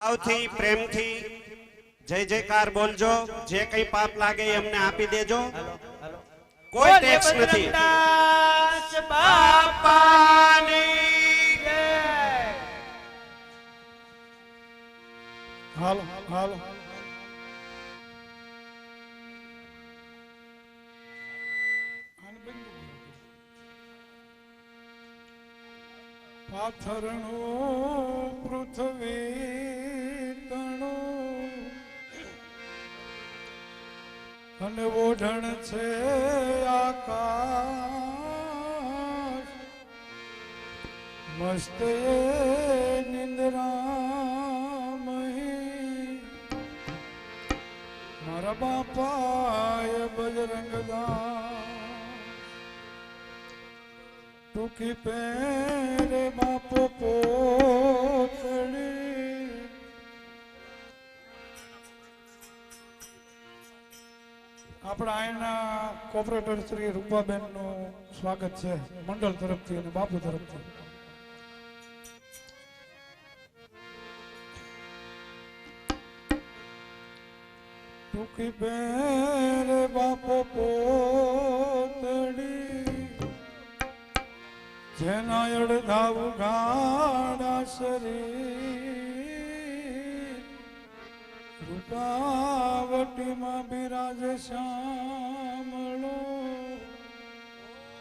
ભાવથી પ્રેમથી જય જયકાર બોલજો. જે કઈ પાપ લાગે એ અમને આપી દેજો. કોઈ ટેક્સ નથી. બાપાની જય. હાલો હાલો પાથરણો પૃથ્વી તણો અને ઓઢણ છે આકાશ મસ્ત નિંદ્રામહી મારા બાપાએ બજરંગદાસ ટૂંકી પેરે બાપો પોતડી આપણા અહીંના કોર્પોરેટર શ્રી રૂપાબેન નું સ્વાગત છે મંડળ તરફથી અને બાપુ તરફથી. ટૂંકી પેરે બાપો પોતડી જેના અડધા ઉઘાડા શરીર રૂપાવટીમાં બિરાજે શ્યામળો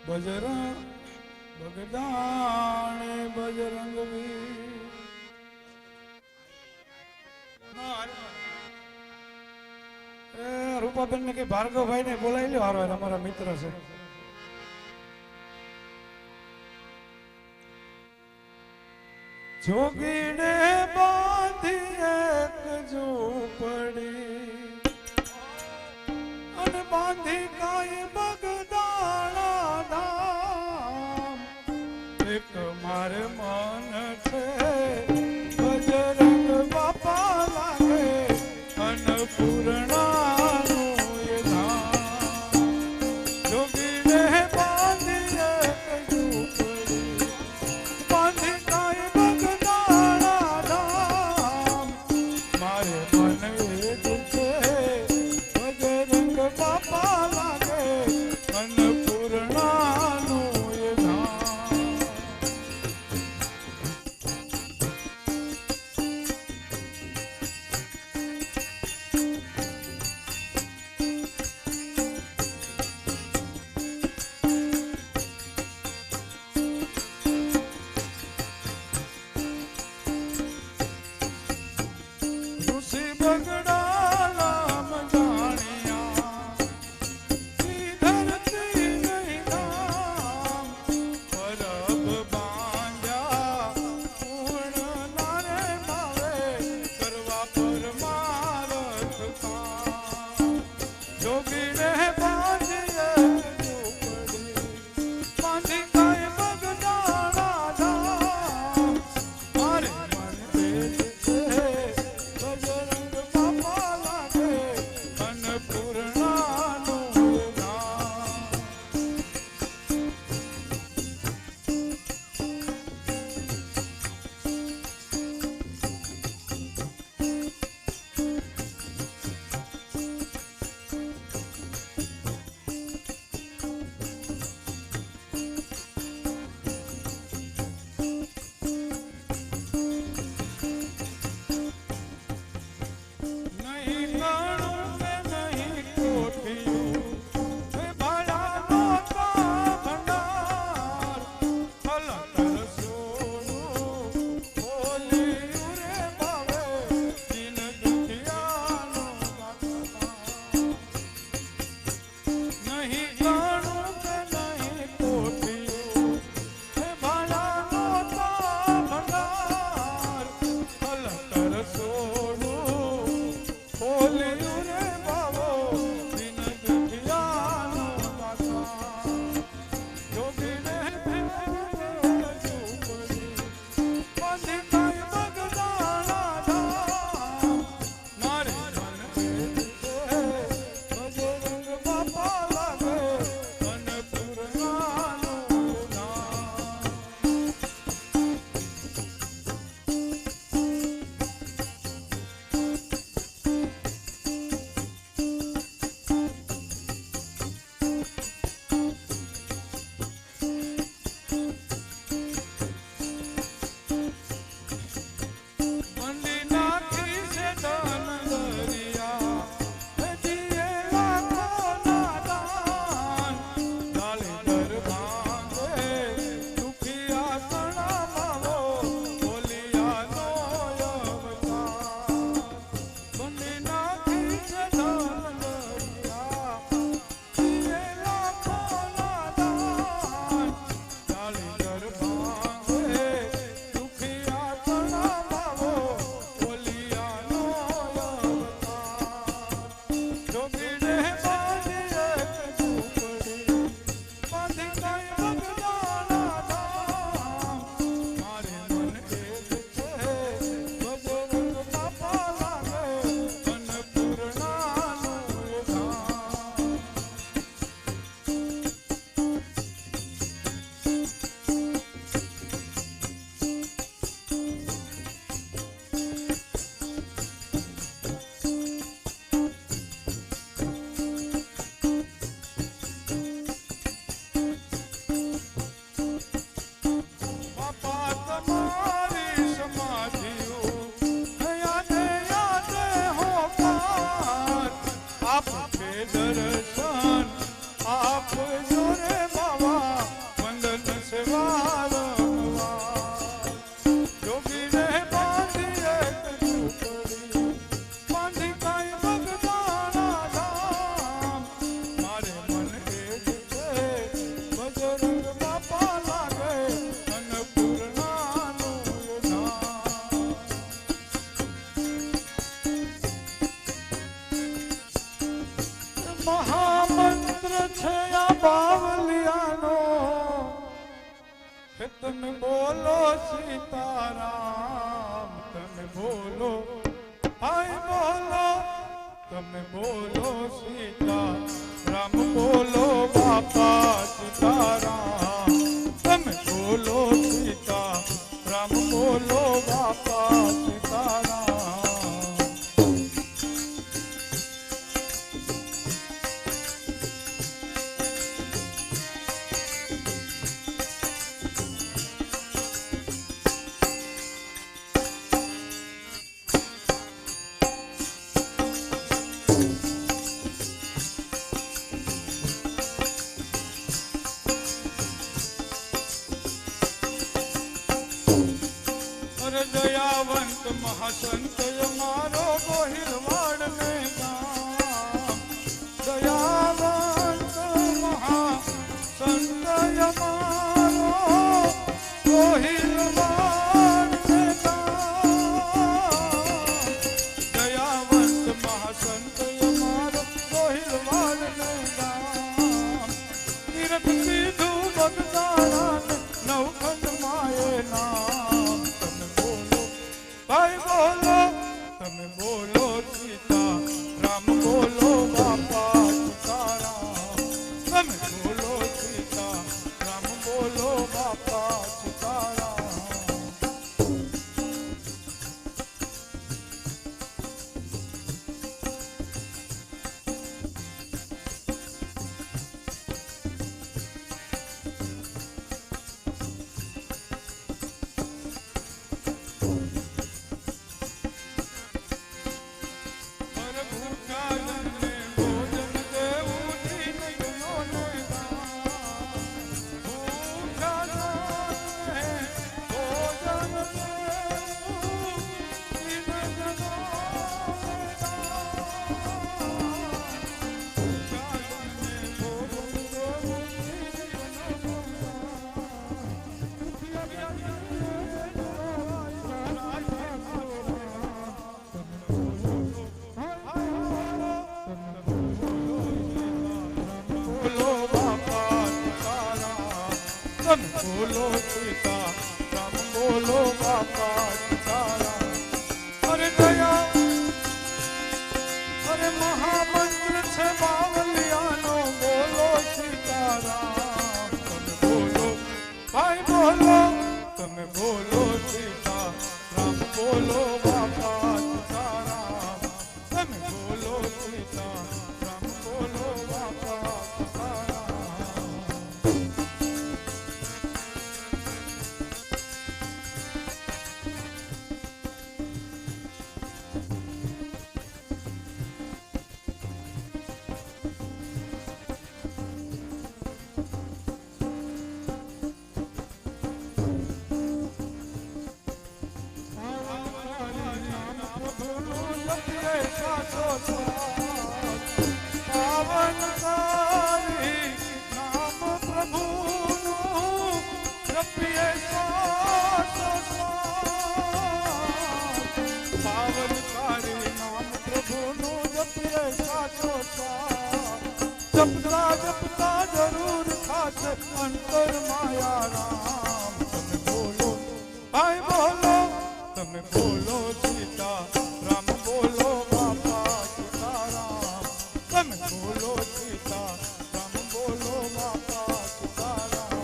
બજરંગ બગદાણે બજરંગ વીર. રૂપાબેન ને કે ભાર્ગવભાઈ ને બોલાવી લ્યો હારો અમારા મિત્ર છે. જોગીને બાંધી એક ઝૂંપડી અને બાંધી કાંઈ બગદાણા ધામ એક મારે મન છે બજરંગ બાપા લાગે અન્નપૂર્ણાનું એ ધામ. જોગીને બાંધી એક ઝૂંપડી બાંધી મહામંત્ર છે આ બાવલિયાનો કે તમે બોલો સીતારામ, તમે બોલો હાય બોલો, તમે બોલો સીતા રામ, બોલો બાપા સીતારામ, તમે બોલો સીતા રામ, બોલો બાપા સીતારામ. દયાવંત મહાસંત મારો ગોહિલવાડ ને ગામ, દયાવંત મહાસંત મારો ગોહિલવાડ ને ગામ, દયાવંત મહાસંત મારો ગોહિલવાડ ને ગામ, તીરથ સીધું બગદાણા નવખંડ માયે નામ. ભાઈ બોલો, તમે બોલો સીતા રામ, બોલો બાપા સીતારામ, તમે બોલો સીતા રામ, બોલો બાપા સીતારામ. બોલો સીતા રામ, બોલો બાપા સીતારામ. અરે દયા, અરે મહામંત્ર છે બાવલિયાનો, બોલો સીતારામ, તમે બોલો ભાઈ બોલો, તમે બોલો સીતા રામ, બોલો બાપા સીતારામ, તમે બોલો સીતા રામ, બોલો બાપા સીતારામ. પાવનકારી નામ પ્રભુનું જપીએ પાવનકારી નામ પ્રભુનું જપીએ સાચો જપતા જપતા જરૂર થાશે અંતર માયા રામ. તમે બોલો ભાઈ બોલો, તમે બોલો સીતા રામ, બોલો બાપા સીતારામ, તમે બોલો સીતા રામ, બોલો બાપા સીતારામ.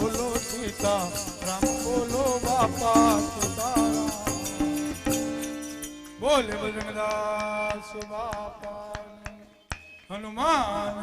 બોલો સીતા રામ બોલો બાપા સીતારામ બોલે બજરંગદાસ બાપા હનુમાન